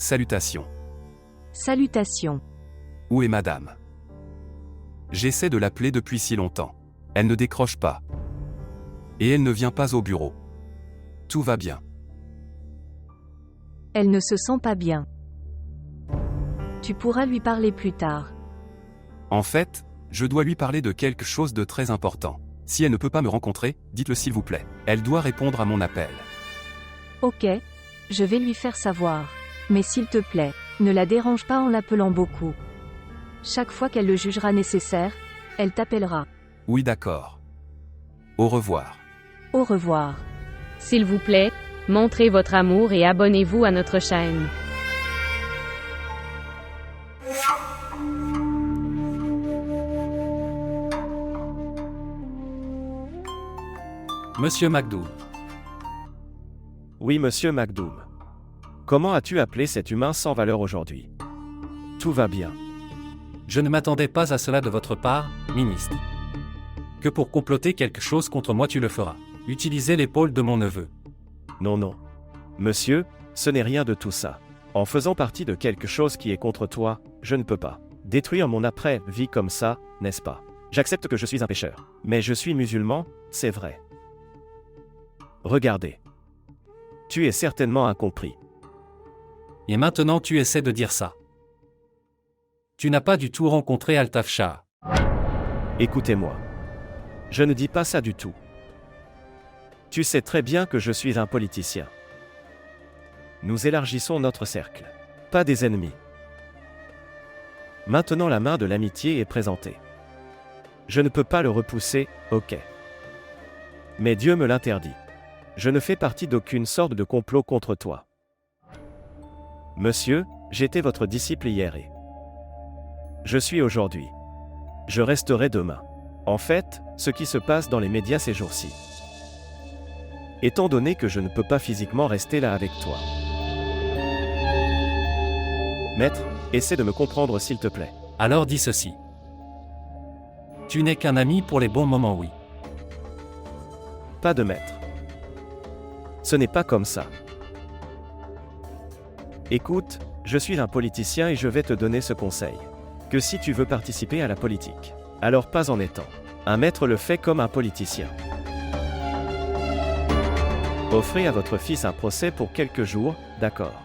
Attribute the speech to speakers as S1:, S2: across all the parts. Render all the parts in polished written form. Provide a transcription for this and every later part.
S1: Salutations.
S2: Salutations.
S1: Où est madame? J'essaie de l'appeler depuis si longtemps. Elle ne décroche pas. Et elle ne vient pas au bureau. Tout va bien.
S2: Elle ne se sent pas bien. Tu pourras lui parler plus tard.
S1: En fait, je dois lui parler de quelque chose de très important. Si elle ne peut pas me rencontrer, dites-le s'il vous plaît. Elle doit répondre à mon appel.
S2: Ok. Je vais lui faire savoir. Mais s'il te plaît, ne la dérange pas en l'appelant beaucoup. Chaque fois qu'elle le jugera nécessaire, elle t'appellera.
S1: Oui, d'accord. Au revoir.
S2: Au revoir.
S3: S'il vous plaît, montrez votre amour et abonnez-vous à notre chaîne.
S1: Monsieur McDoom.
S4: Oui, monsieur McDoom. Comment as-tu appelé cet humain sans valeur aujourd'hui? Tout va bien.
S5: Je ne m'attendais pas à cela de votre part, ministre. Que pour comploter quelque chose contre moi tu le feras. Utiliser l'épaule de mon neveu.
S4: Non, non. Monsieur, ce n'est rien de tout ça. En faisant partie de quelque chose qui est contre toi, je ne peux pas détruire mon après-vie comme ça, n'est-ce pas? J'accepte que je suis un pécheur. Mais je suis musulman, c'est vrai. Regardez. Tu es certainement incompris.
S5: Et maintenant tu essaies de dire ça. Tu n'as pas du tout rencontré Altaf Shah.
S4: Écoutez-moi. Je ne dis pas ça du tout. Tu sais très bien que je suis un politicien. Nous élargissons notre cercle. Pas des ennemis. Maintenant la main de l'amitié est présentée. Je ne peux pas le repousser, ok. Mais Dieu me l'interdit. Je ne fais partie d'aucune sorte de complot contre toi. Monsieur, j'étais votre disciple hier et je suis aujourd'hui. Je resterai demain. En fait, ce qui se passe dans les médias ces jours-ci. Étant donné que je ne peux pas physiquement rester là avec toi. Maître, essaie de me comprendre s'il te plaît.
S5: Alors dis ceci. Tu n'es qu'un ami pour les bons moments, oui.
S4: Pas de maître. Ce n'est pas comme ça. Écoute, je suis un politicien et je vais te donner ce conseil. Que si tu veux participer à la politique, alors pas en étant un maître le fait comme un politicien. Offrez à votre fils un procès pour quelques jours, d'accord.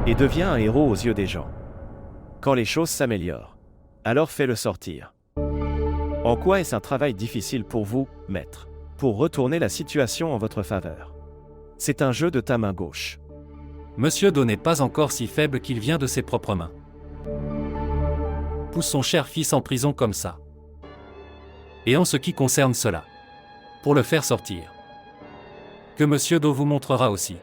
S4: Et deviens un héros aux yeux des gens. Quand les choses s'améliorent, alors fais-le sortir. En quoi est-ce un travail difficile pour vous, maître, pour retourner la situation en votre faveur? C'est un jeu de ta main gauche.
S5: Monsieur Do n'est pas encore si faible qu'il vient de ses propres mains. Pousse son cher fils en prison comme ça. Et en ce qui concerne cela, pour le faire sortir, que Monsieur Do vous montrera aussi.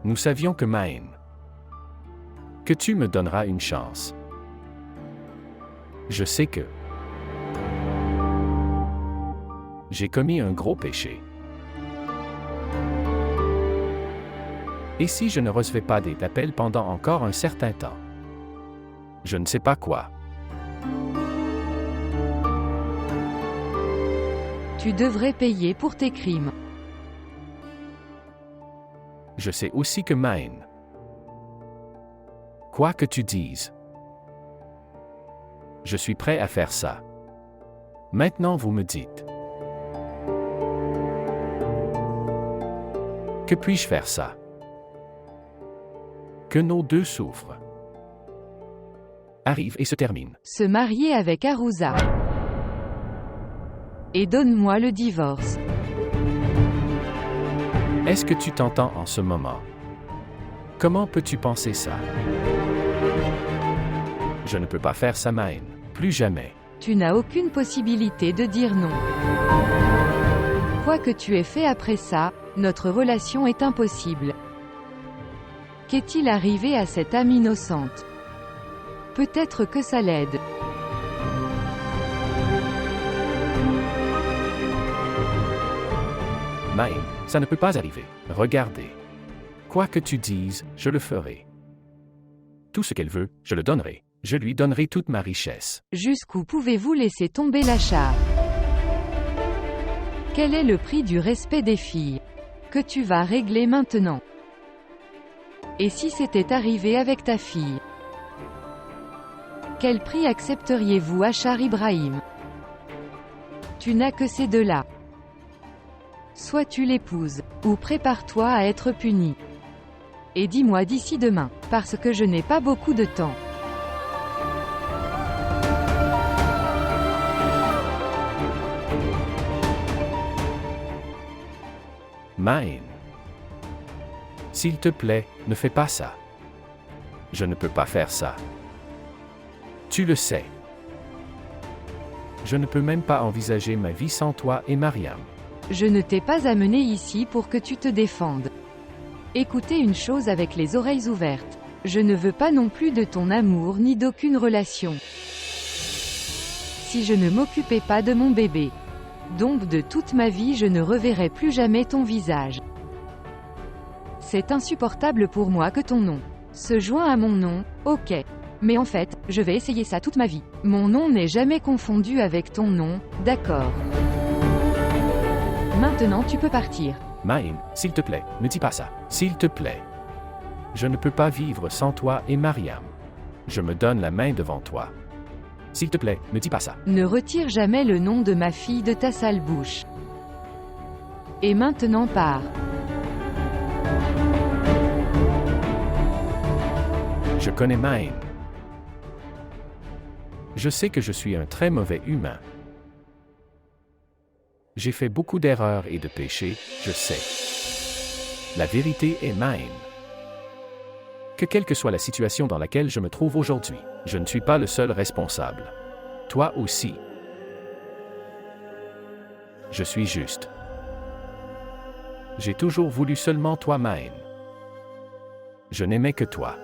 S6: Nous savions que Maïn, que tu me donneras une chance. Je sais que j'ai commis un gros péché. Et si je ne recevais pas des appels pendant encore un certain temps? Je ne sais pas quoi.
S2: Tu devrais payer pour tes crimes.
S6: Je sais aussi que Maïn, quoi que tu dises, je suis prêt à faire ça. Maintenant vous me dites. Que puis-je faire ça? Que nos deux souffrent arrive et se termine.
S2: Se marier avec Arouza. Et donne-moi le divorce.
S6: Est-ce que tu t'entends en ce moment? Comment peux-tu penser ça? Je ne peux pas faire ça, Maën. Plus jamais.
S7: Tu n'as aucune possibilité de dire non. Quoi que tu aies fait après ça, notre relation est impossible. Qu'est-il arrivé à cette âme innocente? Peut-être que ça l'aide.
S6: Maën, ça ne peut pas arriver. Regardez. Quoi que tu dises, je le ferai. Tout ce qu'elle veut, je le donnerai. Je lui donnerai toute ma richesse.
S7: Jusqu'où pouvez-vous laisser tomber l'achat? Quel est le prix du respect des filles? Que tu vas régler maintenant? Et si c'était arrivé avec ta fille? Quel prix accepteriez-vous, Achar Ibrahim? Tu n'as que ces deux-là. Soit tu l'épouses, ou prépare-toi à être puni. Et dis-moi d'ici demain, parce que je n'ai pas beaucoup de temps.
S6: Maën. S'il te plaît, ne fais pas ça. Je ne peux pas faire ça. Tu le sais. Je ne peux même pas envisager ma vie sans toi et Mariam.
S7: Je ne t'ai pas amené ici pour que tu te défendes. Écoutez une chose avec les oreilles ouvertes. Je ne veux pas non plus de ton amour ni d'aucune relation. Si je ne m'occupais pas de mon bébé. Donc de toute ma vie je ne reverrai plus jamais ton visage. C'est insupportable pour moi que ton nom se joint à mon nom, ok. Mais en fait, je vais essayer ça toute ma vie. Mon nom n'est jamais confondu avec ton nom, d'accord. Maintenant tu peux partir.
S6: Maën, s'il te plaît, ne dis pas ça. S'il te plaît. Je ne peux pas vivre sans toi et Mariam. Je me donne la main devant toi. S'il te plaît, ne dis pas ça.
S7: Ne retire jamais le nom de ma fille de ta sale bouche. Et maintenant pars.
S6: Je connais Maën. Je sais que je suis un très mauvais humain. J'ai fait beaucoup d'erreurs et de péchés, je sais. La vérité est Maën. Que quelle que soit la situation dans laquelle je me trouve aujourd'hui, je ne suis pas le seul responsable. Toi aussi. Je suis juste. J'ai toujours voulu seulement toi, Maën. Je n'aimais que toi.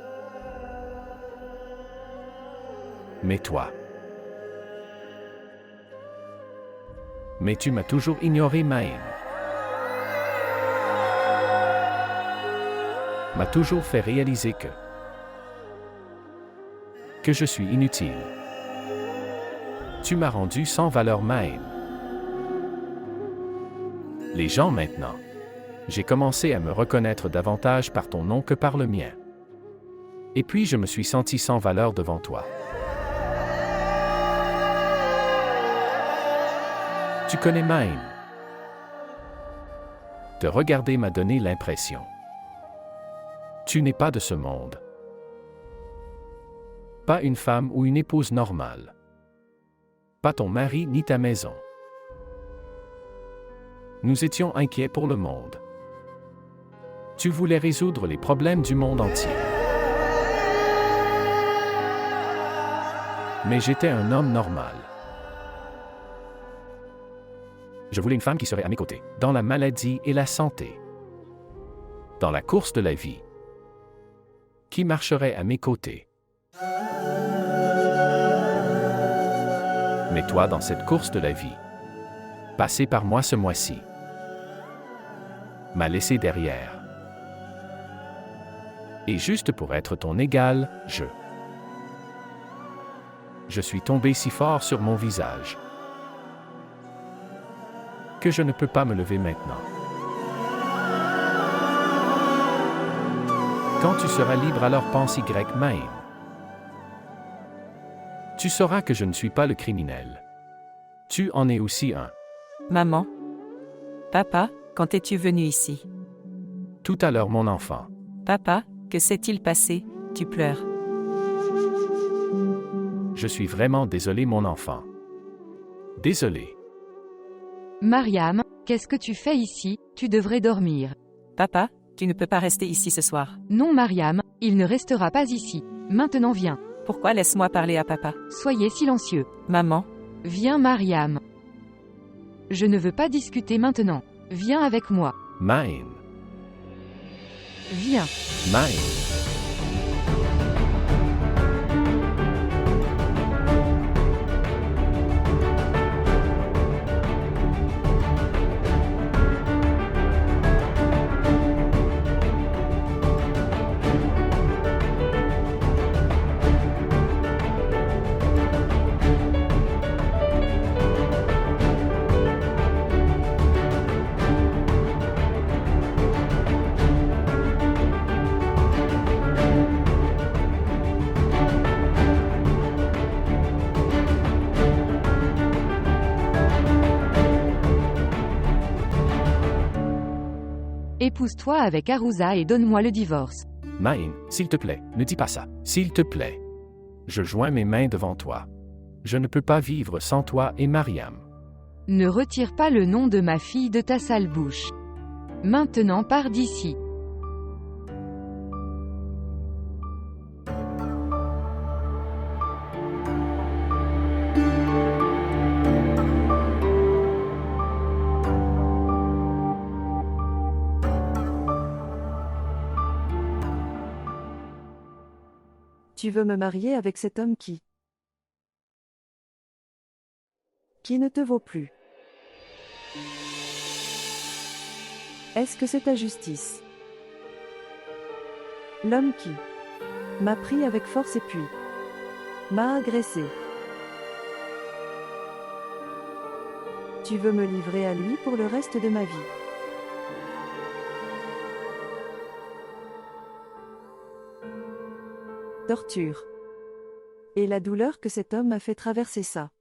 S6: Mais toi. Mais tu m'as toujours ignoré, Maën. M'a toujours fait réaliser que je suis inutile. Tu m'as rendu sans valeur, Maën. Les gens maintenant. J'ai commencé à me reconnaître davantage par ton nom que par le mien. Et puis je me suis senti sans valeur devant toi. Tu connais Maën. Te regarder m'a donné l'impression. Tu n'es pas de ce monde. Pas une femme ou une épouse normale. Pas ton mari ni ta maison. Nous étions inquiets pour le monde. Tu voulais résoudre les problèmes du monde entier. Mais j'étais un homme normal. Je voulais une femme qui serait à mes côtés, dans la maladie et la santé. Dans la course de la vie. Qui marcherait à mes côtés. Mais toi, dans cette course de la vie, passé par moi ce mois-ci, m'a laissé derrière. Et juste pour être ton égal, je suis tombé si fort sur mon visage que je ne peux pas me lever maintenant. Quand tu seras libre, alors pense Y, Maën. Tu sauras que je ne suis pas le criminel. Tu en es aussi un.
S8: Maman? Papa, quand es-tu venu ici?
S6: Tout à l'heure, mon enfant.
S8: Papa, que s'est-il passé? Tu pleures.
S6: Je suis vraiment désolé, mon enfant. Désolé.
S7: Mariam, qu'est-ce que tu fais ici? Tu devrais dormir.
S8: Papa, Tu ne peux pas rester ici ce soir.
S7: Non Mariam, il ne restera pas ici. Maintenant viens.
S8: Pourquoi laisse-moi parler à papa?
S7: Soyez silencieux.
S8: Maman,
S7: Viens Mariam. Je ne veux pas discuter maintenant. Viens avec moi.
S6: Mine.
S7: Viens.
S6: Mine.
S7: Épouse-toi avec Arouza et donne-moi le divorce.
S6: Mine, s'il te plaît, ne dis pas ça. S'il te plaît. Je joins mes mains devant toi. Je ne peux pas vivre sans toi et Mariam.
S7: Ne retire pas le nom de ma fille de ta sale bouche. Maintenant pars d'ici.
S9: Tu veux me marier avec cet homme qui ne te vaut plus. Est-ce que c'est ta justice? L'homme qui m'a pris avec force et puis m'a agressé. Tu veux me livrer à lui pour le reste de ma vie. Torture. Et la douleur que cet homme m'a fait traverser ça.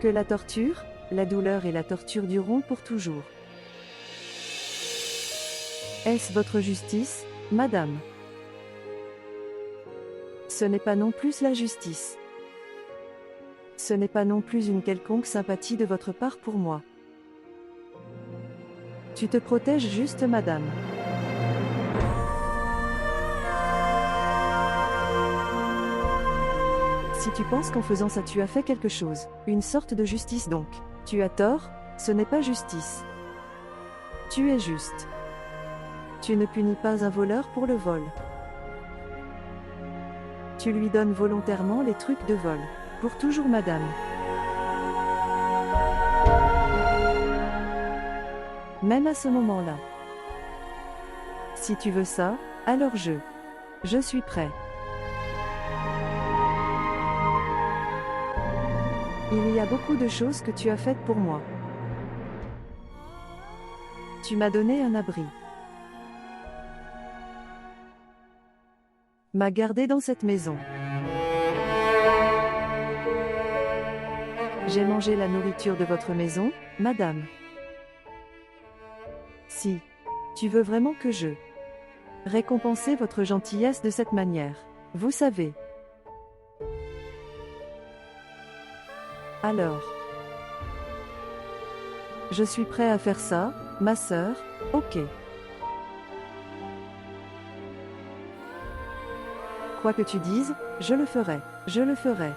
S9: Que la torture, la douleur et la torture dureront pour toujours. Est-ce votre justice, madame? Ce n'est pas non plus la justice. Ce n'est pas non plus une quelconque sympathie de votre part pour moi. Tu te protèges juste, madame. Si tu penses qu'en faisant ça tu as fait quelque chose, une sorte de justice donc, tu as tort, ce n'est pas justice. Tu es juste. Tu ne punis pas un voleur pour le vol. Tu lui donnes volontairement les trucs de vol. Pour toujours madame. Même à ce moment-là. Si tu veux ça, alors je suis prêt. Il y a beaucoup de choses que tu as faites pour moi. Tu m'as donné un abri. M'as gardé dans cette maison. J'ai mangé la nourriture de votre maison, madame. Si tu veux vraiment que je récompense votre gentillesse de cette manière, vous savez. Alors, je suis prêt à faire ça, ma sœur, ok. Quoi que tu dises, je le ferai, je le ferai.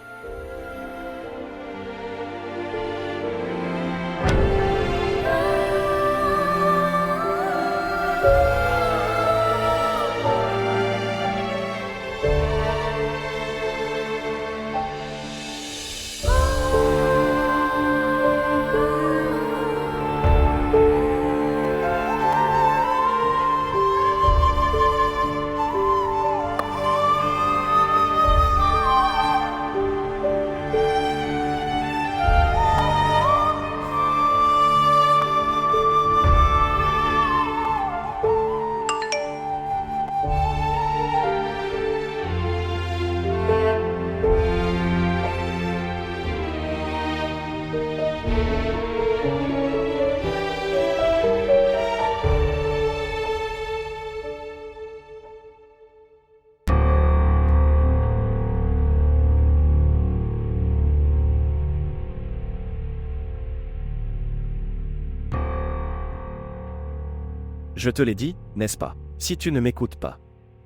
S4: Je te l'ai dit, n'est-ce pas? Si tu ne m'écoutes pas,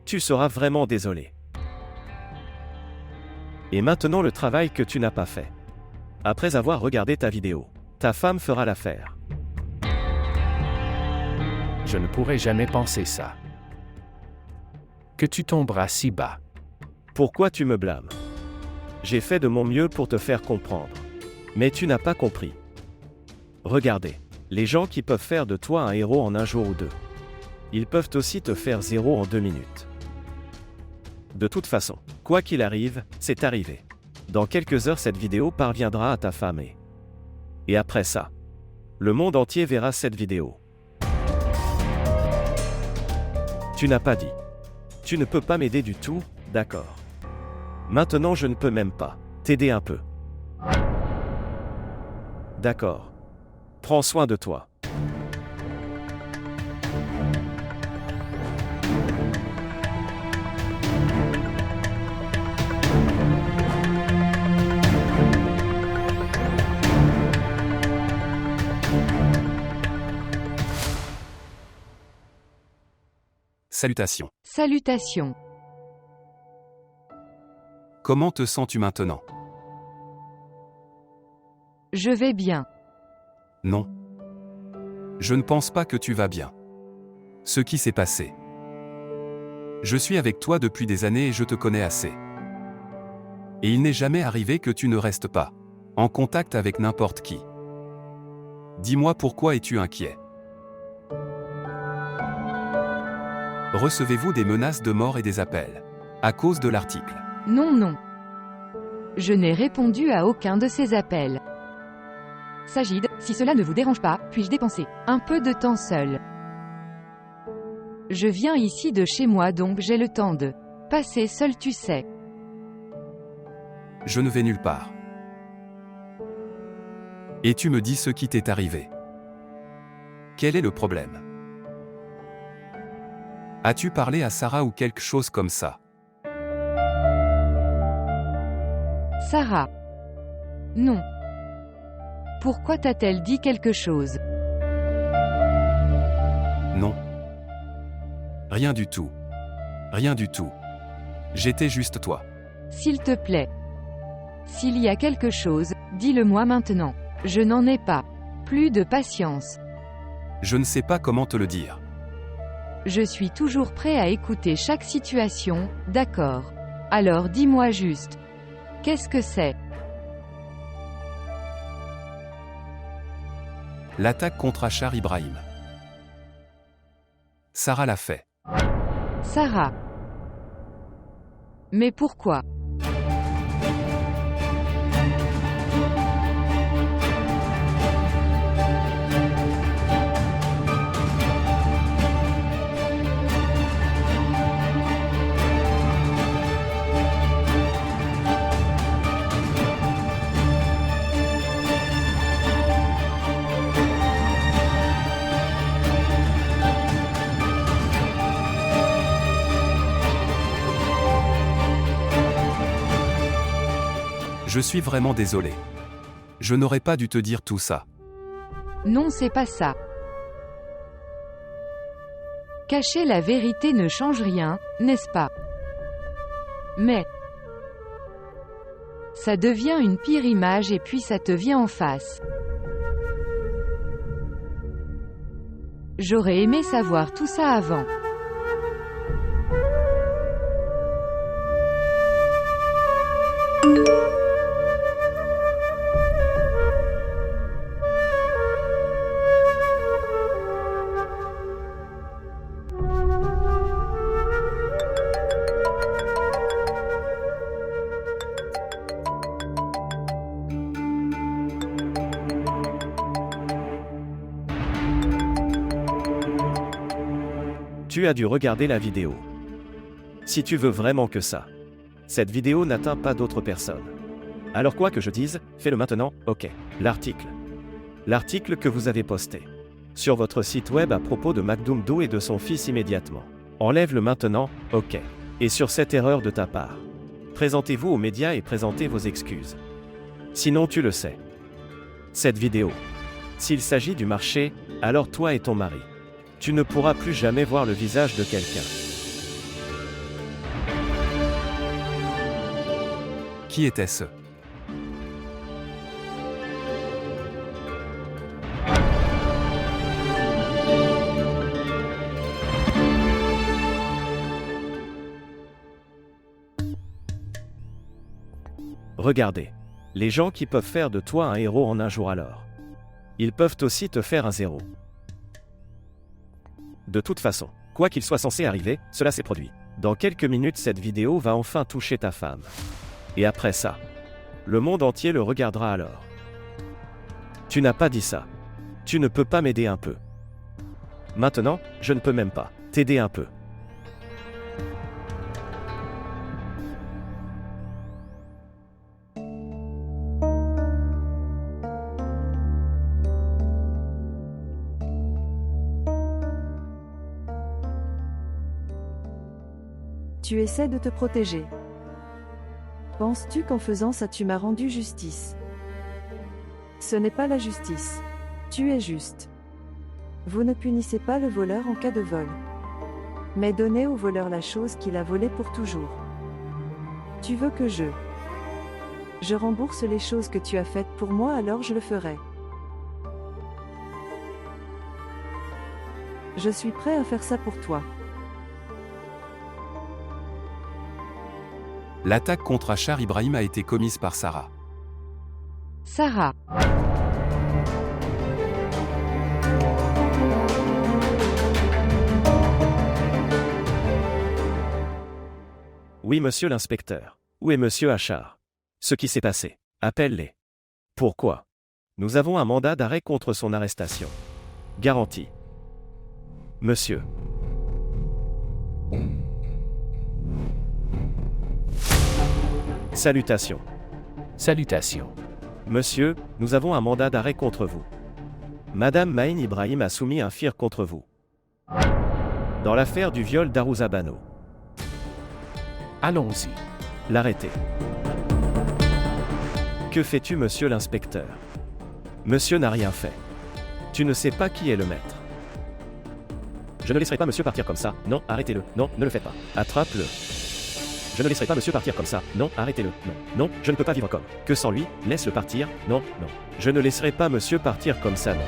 S4: tu seras vraiment désolé. Et maintenant le travail que tu n'as pas fait. Après avoir regardé ta vidéo, ta femme fera l'affaire.
S6: Je ne pourrais jamais penser ça. Que tu tomberas si bas.
S4: Pourquoi tu me blâmes? J'ai fait de mon mieux pour te faire comprendre. Mais tu n'as pas compris. Regardez, les gens qui peuvent faire de toi un héros en un jour ou deux. Ils peuvent aussi te faire 0 en 2 minutes. De toute façon, quoi qu'il arrive, c'est arrivé. Dans quelques heures cette vidéo parviendra à ta femme et après ça, le monde entier verra cette vidéo. Tu n'as pas dit. Tu ne peux pas m'aider du tout, d'accord. Maintenant je ne peux même pas t'aider un peu. D'accord. Prends soin de toi.
S1: Salutations.
S7: Salutations.
S1: Comment te sens-tu maintenant?
S7: Je vais bien.
S1: Non. Je ne pense pas que tu vas bien. Ce qui s'est passé. Je suis avec toi depuis des années et je te connais assez. Et il n'est jamais arrivé que tu ne restes pas en contact avec n'importe qui. Dis-moi pourquoi es-tu inquiet? Recevez-vous des menaces de mort et des appels à cause de l'article?
S7: Non, non. Je n'ai répondu à aucun de ces appels. Sajid, si cela ne vous dérange pas, puis-je dépenser un peu de temps seul? Je viens ici de chez moi donc j'ai le temps de passer seul, tu sais.
S1: Je ne vais nulle part. Et tu me dis ce qui t'est arrivé. Quel est le problème? As-tu parlé à Sarah ou quelque chose comme ça?
S7: Sarah. Non. Pourquoi t'a-t-elle dit quelque chose?
S1: Non. Rien du tout. Rien du tout. J'étais juste toi.
S7: S'il te plaît. S'il y a quelque chose, dis-le-moi maintenant. Je n'en ai pas. Plus de patience.
S1: Je ne sais pas comment te le dire.
S7: Je suis toujours prêt à écouter chaque situation, d'accord. Alors dis-moi juste. Qu'est-ce que c'est?
S1: L'attaque contre Achar Ibrahim. Sarah l'a fait.
S7: Sarah. Mais pourquoi?
S1: Je suis vraiment désolé. Je n'aurais pas dû te dire tout ça.
S7: Non, c'est pas ça. Cacher la vérité ne change rien, n'est-ce pas? Mais ça devient une pire image et puis ça te vient en face. J'aurais aimé savoir tout ça avant.
S4: Tu as dû regarder la vidéo. Si tu veux vraiment que ça, cette vidéo n'atteint pas d'autres personnes. Alors quoi que je dise, fais-le maintenant, ok. L'article que vous avez posté sur votre site web à propos de Makhdoom et de son fils immédiatement. Enlève-le maintenant, ok. Et sur cette erreur de ta part, présentez-vous aux médias et présentez vos excuses. Sinon tu le sais. Cette vidéo. S'il s'agit du marché, alors toi et ton mari. Tu ne pourras plus jamais voir le visage de quelqu'un.
S1: Qui était-ce?
S4: Regardez. Les gens qui peuvent faire de toi un héros en un jour alors. Ils peuvent aussi te faire un zéro. De toute façon, quoi qu'il soit censé arriver, cela s'est produit. Dans quelques minutes, cette vidéo va enfin toucher ta femme. Et après ça, le monde entier le regardera alors. Tu n'as pas dit ça. Tu ne peux pas m'aider un peu. Maintenant, je ne peux même pas t'aider un peu.
S9: Tu essaies de te protéger. Penses-tu qu'en faisant ça tu m'as rendu justice? Ce n'est pas la justice. Tu es juste. Vous ne punissez pas le voleur en cas de vol. Mais donnez au voleur la chose qu'il a volée pour toujours. Tu veux que je rembourse les choses que tu as faites pour moi, alors je le ferai. Je suis prêt à faire ça pour toi.
S1: L'attaque contre Achar Ibrahim a été commise par Sarah.
S7: Sarah.
S4: Oui, monsieur l'inspecteur. Où est monsieur Achar? Ce qui s'est passé. Appelle-les. Pourquoi? Nous avons un mandat d'arrêt contre son arrestation. Garantie. Monsieur. Salutations.
S6: Salutations.
S4: Monsieur, nous avons un mandat d'arrêt contre vous. Madame Maïn Ibrahim a soumis un FIR contre vous. Dans l'affaire du viol d'Arouza Bano.
S6: Allons-y.
S4: L'arrêter. Que fais-tu, monsieur l'inspecteur? Monsieur n'a rien fait. Tu ne sais pas qui est le maître. Je ne laisserai pas monsieur partir comme ça. Non, arrêtez-le. Non, ne le faites pas. Attrape-le. Je ne laisserai pas monsieur partir comme ça. Non, arrêtez-le. Non, non, je ne peux pas vivre comme. Que sans lui, laisse-le partir. Non, non. Je ne laisserai pas monsieur partir comme ça, non.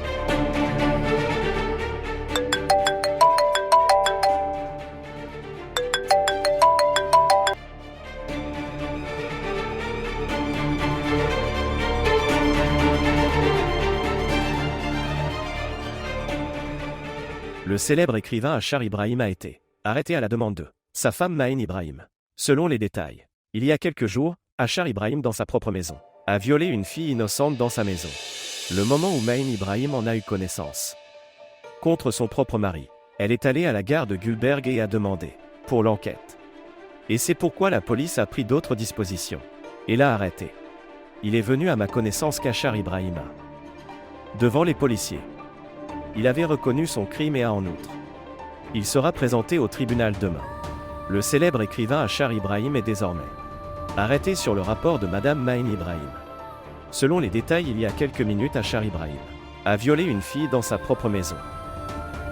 S4: Le célèbre écrivain Achar Ibrahim a été arrêté à la demande de sa femme Maïn Ibrahim. Selon les détails, il y a quelques jours, Achar Ibrahim dans sa propre maison a violé une fille innocente dans sa maison. Le moment où Maïn Ibrahim en a eu connaissance. Contre son propre mari, elle est allée à la gare de Gulberg et a demandé pour l'enquête. Et c'est pourquoi la police a pris d'autres dispositions et l'a arrêté. Il est venu à ma connaissance qu'Achar Ibrahim a, devant les policiers, il avait reconnu son crime et a en outre. Il sera présenté au tribunal demain. Le célèbre écrivain Achar Ibrahim est désormais arrêté sur le rapport de Madame Maïn Ibrahim. Selon les détails, il y a quelques minutes, Achar Ibrahim a violé une fille dans sa propre maison.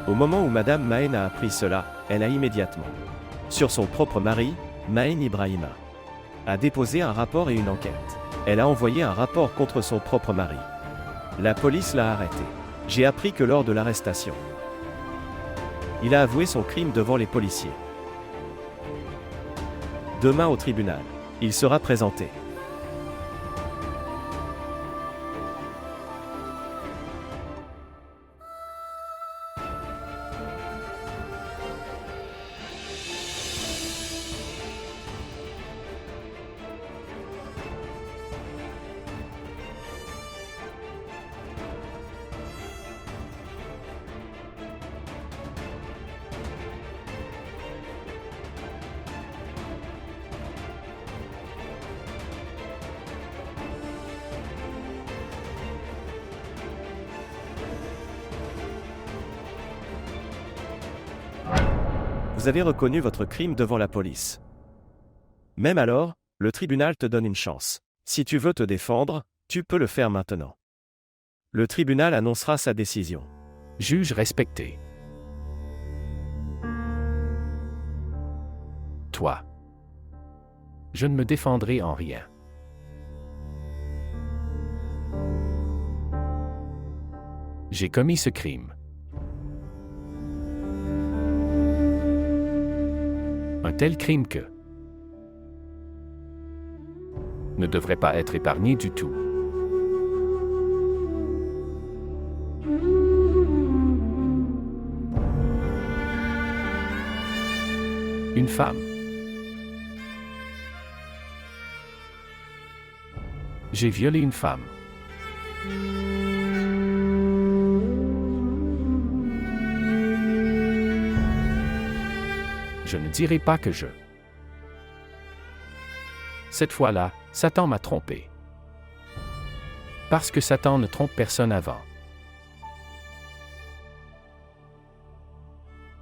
S4: Au moment où Madame Maïn a appris cela, elle a immédiatement, sur son propre mari, Maïn Ibrahim a déposé un rapport et une enquête. Elle a envoyé un rapport contre son propre mari. La police l'a arrêté. J'ai appris que lors de l'arrestation, il a avoué son crime devant les policiers. Demain au tribunal, il sera présenté. Vous avez reconnu votre crime devant la police. Même alors, le tribunal te donne une chance. Si tu veux te défendre, tu peux le faire maintenant. Le tribunal annoncera sa décision.
S6: Juge respecté. toi. Je ne me défendrai en rien. J'ai commis ce crime. Un tel crime que ne devrait pas être épargné du tout. Une femme. J'ai violé une femme. Je ne dirai pas que je. Cette fois-là, Satan m'a trompé. Parce que Satan ne trompe personne avant.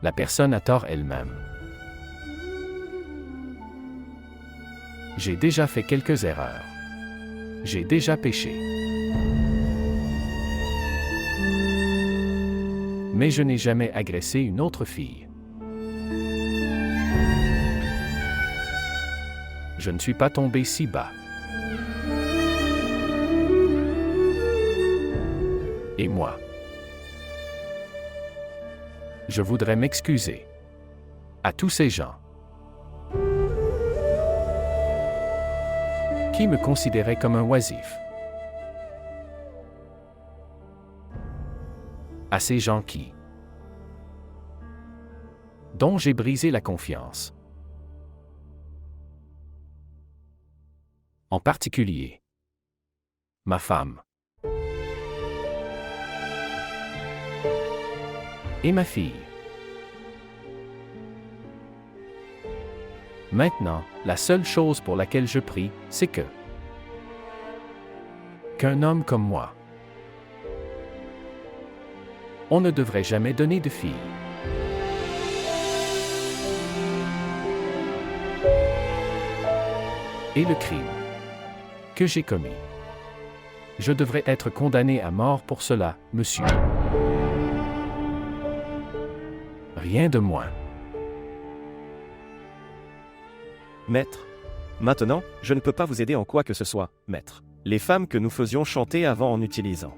S6: La personne a tort elle-même. J'ai déjà fait quelques erreurs. J'ai déjà péché. Mais je n'ai jamais agressé une autre fille. Je ne suis pas tombé si bas. Et moi? Je voudrais m'excuser. À tous ces gens. Qui me considérait comme un oisif. À ces gens dont j'ai brisé la confiance. En particulier, ma femme. Et ma fille. Maintenant, la seule chose pour laquelle je prie, c'est qu'un homme comme moi, on ne devrait jamais donner de fille. Et le crime que j'ai commis, je devrais être condamné à mort pour cela, monsieur. Rien de moins.
S4: Maître. Maintenant, je ne peux pas vous aider en quoi que ce soit, maître. Les femmes que nous faisions chanter avant en utilisant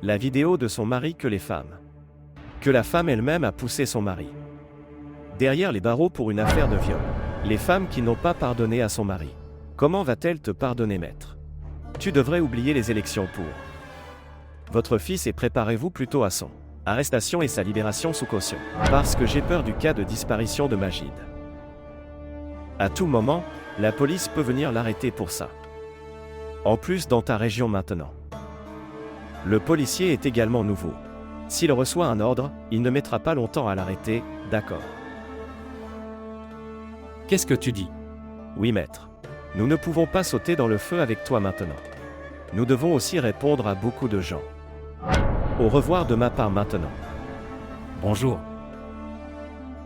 S4: la vidéo de son mari que les femmes. Que la femme elle-même a poussé son mari derrière les barreaux pour une affaire de viol. Les femmes qui n'ont pas pardonné à son mari. Comment va-t-elle te pardonner, maître? Tu devrais oublier les élections pour votre fils et préparez-vous plutôt à son arrestation et sa libération sous caution. Parce que j'ai peur du cas de disparition de Majid. À tout moment, la police peut venir l'arrêter pour ça. En plus dans ta région maintenant. Le policier est également nouveau. S'il reçoit un ordre, il ne mettra pas longtemps à l'arrêter, d'accord?
S5: Qu'est-ce que tu dis?
S4: Oui, maître. Nous ne pouvons pas sauter dans le feu avec toi maintenant. Nous devons aussi répondre à beaucoup de gens. Au revoir de ma part maintenant.
S5: Bonjour.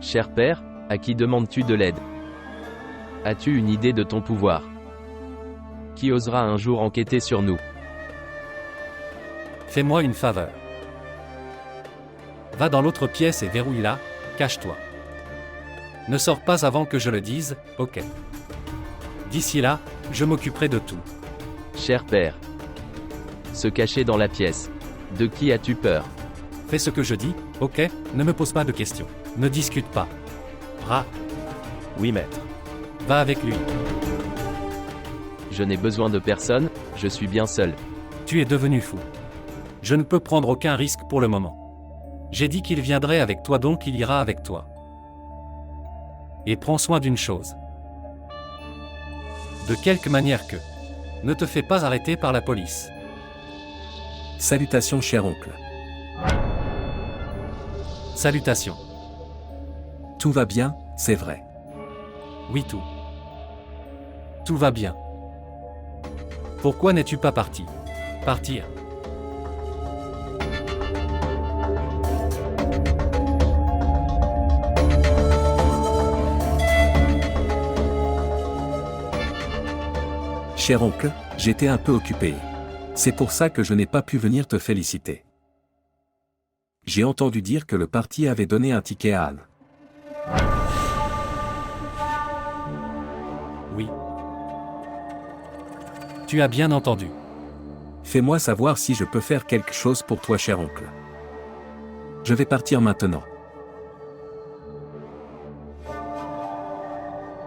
S10: Cher père, à qui demandes-tu de l'aide? As-tu une idée de ton pouvoir? Qui osera un jour enquêter sur nous?
S5: Fais-moi une faveur. Va dans l'autre pièce et verrouille-la, cache-toi. Ne sors pas avant que je le dise, ok. D'ici là, je m'occuperai de tout.
S10: Cher père. Se cacher dans la pièce. De qui as-tu peur?
S5: Fais ce que je dis, ok? Ne me pose pas de questions. Ne discute pas. Ra.
S4: Oui, maître.
S5: Va avec lui.
S10: Je n'ai besoin de personne, je suis bien seul.
S5: Tu es devenu fou. Je ne peux prendre aucun risque pour le moment. J'ai dit qu'il viendrait avec toi, donc il ira avec toi. Et prends soin d'une chose. De quelque manière que. Ne te fais pas arrêter par la police.
S11: Salutations, cher oncle.
S5: Salutations.
S11: Tout va bien, c'est vrai.
S5: Oui, tout. Tout va bien. Pourquoi n'es-tu pas parti? Partir.
S11: Cher oncle, j'étais un peu occupé. C'est pour ça que je n'ai pas pu venir te féliciter. J'ai entendu dire que le parti avait donné un ticket à Anne.
S5: Tu as bien entendu.
S11: Fais-moi savoir si je peux faire quelque chose pour toi, cher oncle. Je vais partir maintenant.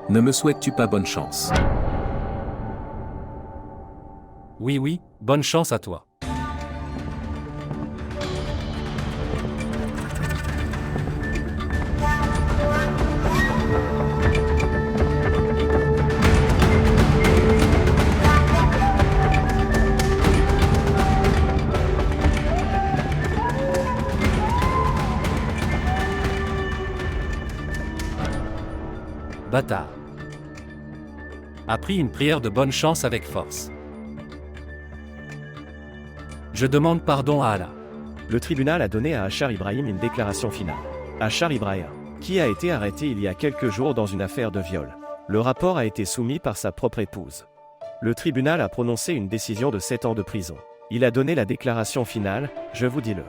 S11: Ne me souhaites-tu pas bonne chance?
S5: Oui, oui, bonne chance à toi. Bâtard. A pris une prière de bonne chance avec force. Je demande pardon à Allah.
S4: Le tribunal a donné à Achar Ibrahim une déclaration finale. Achar Ibrahim, qui a été arrêté il y a quelques jours dans une affaire de viol. Le rapport a été soumis par sa propre épouse. Le tribunal a prononcé une décision de 7 ans de prison. Il a donné la déclaration finale, je vous dis-le.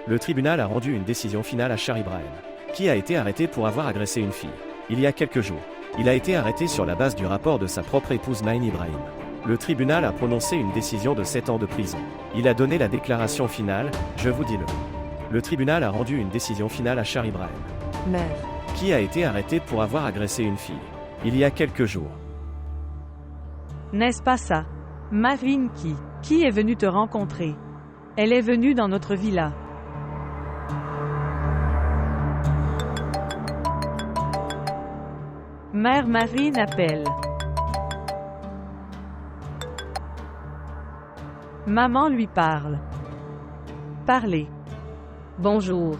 S4: Le tribunal a rendu une décision finale à Achar Ibrahim, qui a été arrêté pour avoir agressé une fille. Il y a quelques jours, il a été arrêté sur la base du rapport de sa propre épouse Maïn Ibrahim. Le tribunal a prononcé une décision de 7 ans de prison. Il a donné la déclaration finale, je vous dis-le. Le tribunal a rendu une décision finale à Achar Ibrahim,
S9: Mère.
S4: qui a été arrêté pour avoir agressé une fille. Il y a quelques jours.
S12: N'est-ce pas ça? Marine qui est venue te rencontrer? Elle est venue dans notre villa. Mère Marine appelle. Maman lui parle. Parlez.
S3: Bonjour.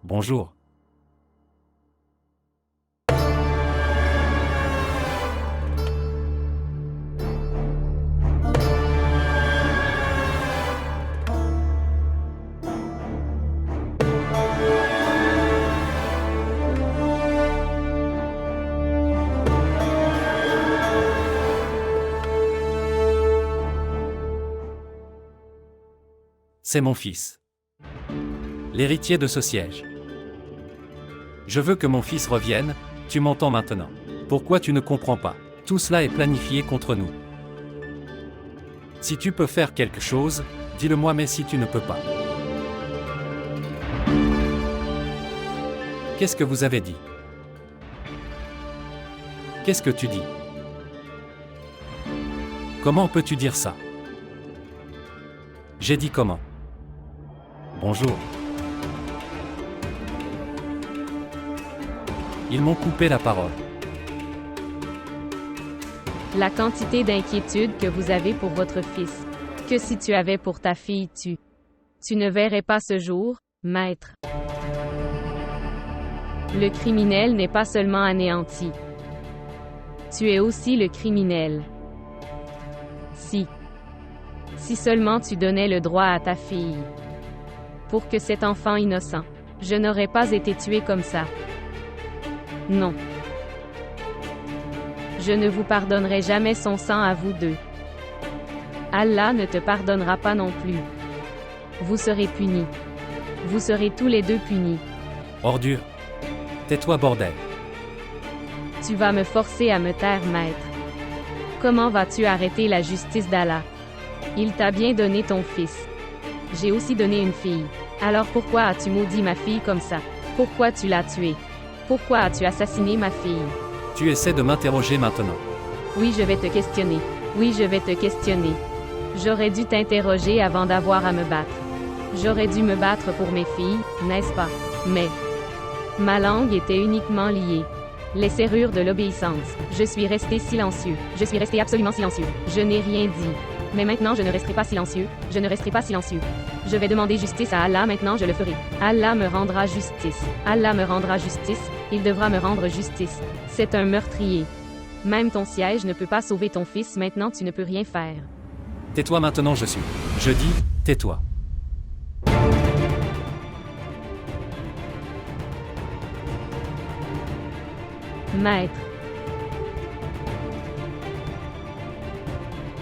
S5: Bonjour. C'est mon fils. L'héritier de ce siège. Je veux que mon fils revienne, tu m'entends maintenant. Pourquoi tu ne comprends pas? Tout cela est planifié contre nous. Si tu peux faire quelque chose, dis-le-moi, mais si tu ne peux pas. Qu'est-ce que vous avez dit? Qu'est-ce que tu dis? Comment peux-tu dire ça? J'ai dit comment? Bonjour. Ils m'ont coupé la parole.
S3: La quantité d'inquiétude que vous avez pour votre fils. Que si tu avais pour ta fille, tu ne verrais pas ce jour, maître. Le criminel n'est pas seulement anéanti. Tu es aussi le criminel. Si seulement tu donnais le droit à ta fille. Pour que cet enfant innocent, je n'aurais pas été tué comme ça. Non. Je ne vous pardonnerai jamais son sang à vous deux. Allah ne te pardonnera pas non plus. Vous serez punis. Vous serez tous les deux punis.
S5: Ordure. Tais-toi, bordel.
S3: Tu vas me forcer à me taire, maître. Comment vas-tu arrêter la justice d'Allah? Il t'a bien donné ton fils. J'ai aussi donné une fille. Alors pourquoi as-tu maudit ma fille comme ça? Pourquoi tu l'as tuée? Pourquoi as-tu assassiné ma fille?
S5: Tu essaies de m'interroger maintenant.
S3: Oui, je vais te questionner. Oui, je vais te questionner. J'aurais dû t'interroger avant d'avoir à me battre. J'aurais dû me battre pour mes filles, n'est-ce pas? Mais ma langue était uniquement liée. Les serrures de l'obéissance. Je suis resté silencieux. Je suis resté absolument silencieux. Je n'ai rien dit. Mais maintenant je ne resterai pas silencieux. Je ne resterai pas silencieux. Je vais demander justice à Allah, maintenant je le ferai. Allah me rendra justice. Allah me rendra justice. Il devra me rendre justice. C'est un meurtrier. Même ton siège ne peut pas sauver ton fils, maintenant tu ne peux rien faire.
S5: Tais-toi maintenant, je dis, tais-toi.
S3: Maître.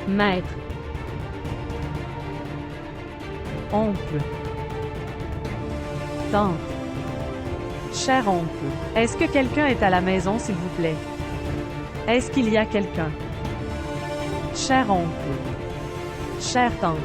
S3: Maître.
S12: Oncle. Tante. Cher oncle, est-ce que quelqu'un est à la maison, s'il vous plaît? Est-ce qu'il y a quelqu'un? Cher oncle. Chère tante.